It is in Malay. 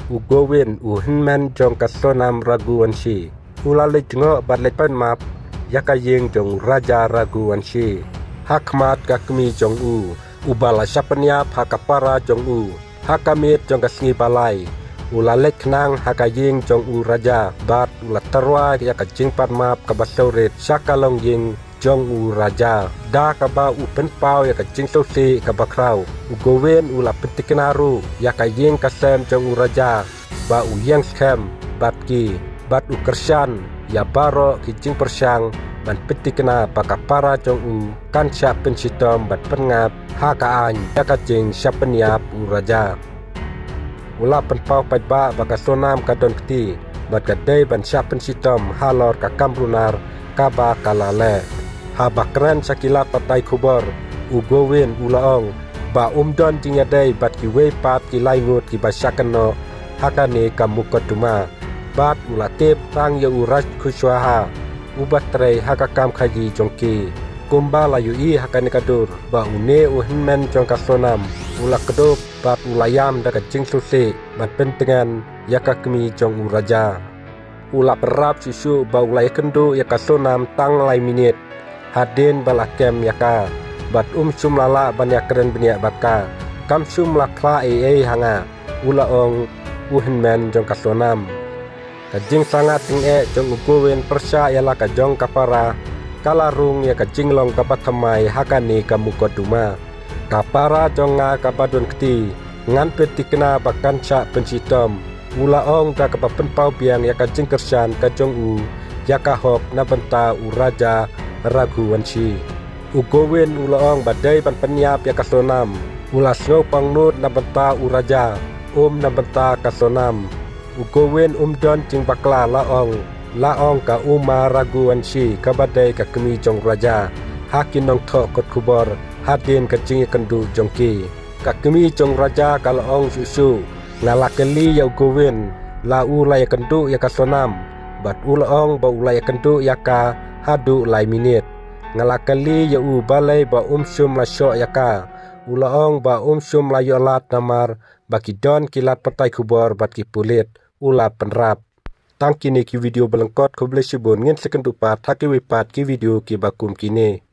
Ugowin uhinman jong kasonam Raghuvanshi. Ulale jengok badlepan map yakayeng jong Raja Raghuvanshi. Hakmat kakmi jong ubala syapanyap hakapara jong hakamit jong kasngi balai. Ulalek nang hakayeng jong raja bat ulatarwa yakajing padmap kabasaurit syakalong yeng jong raja da kaba penpau yakajing sosi kabakrau. Ugowen ula pentikenaru yakayeng kasem jong raja ba uyang skem batki bat ukersyan ya baro kijing persyang ban petikena pakapara jong kan sya pensitom bat pengap hakaan yakajing syapanyap raja. Ula penpau padba bakasonam kadon keti bat kadai ban syapen sitom halor kakamrunar kaba kalale habakran sakila patai kubor ugowin ulaong ba umdon tingadai bat kiwe pat kilai ngut kibasakano hakane kamukotuma bat ulatip tang ya uras kuswaha ubatrai hakakam khaji jongki kumba layui hakane kadur ba une uhinmen jong kasonam ula kedop bat ulayam da kajing susi bat pentengan yakakmi jong raja ula perap susu ba ulay kendo yakasonam tang lay minit hadin balakem yaka bat sumlala ban yakren benya batka kam sumlakla hanga ula ong uhinmen jong kasonam kajing sangat tinge jong ugowen persya yala kajong kapara kalarung ya kajing long kapatamai hakani kamukoduma kapara jonga kapadun keti ngan petikna bakan syak pensitom ulaong da kapapenpau biang ya kajing kersan kajong yakahok nabenta Raja Raghuvanshi. Ugowen ulaong badai ban penyap ya kasonam ulas ngau pangnut nabenta raja nabenta kasonam ugowen don jing bakla laong ka Uma Raghuvanshi kabadai ka kemi jong raja hakin nong thok kot kubor hadin kajing kendu jongki ka kemi jong raja kalaong susu ngalakeli ya ugowin la ulay kendu ya kasonam bat ulaong ba ulay kendu ya ka hadu lay minit ngalakeli ya balay ba sum la syok ya ka ulaong ba sum la yolat namar bakidon kilat patai kubor bat kipulit ula penrap tang kini ki video belengkot ko boleh sebut ngin sekendupat haki wipat ki video ki bakum kini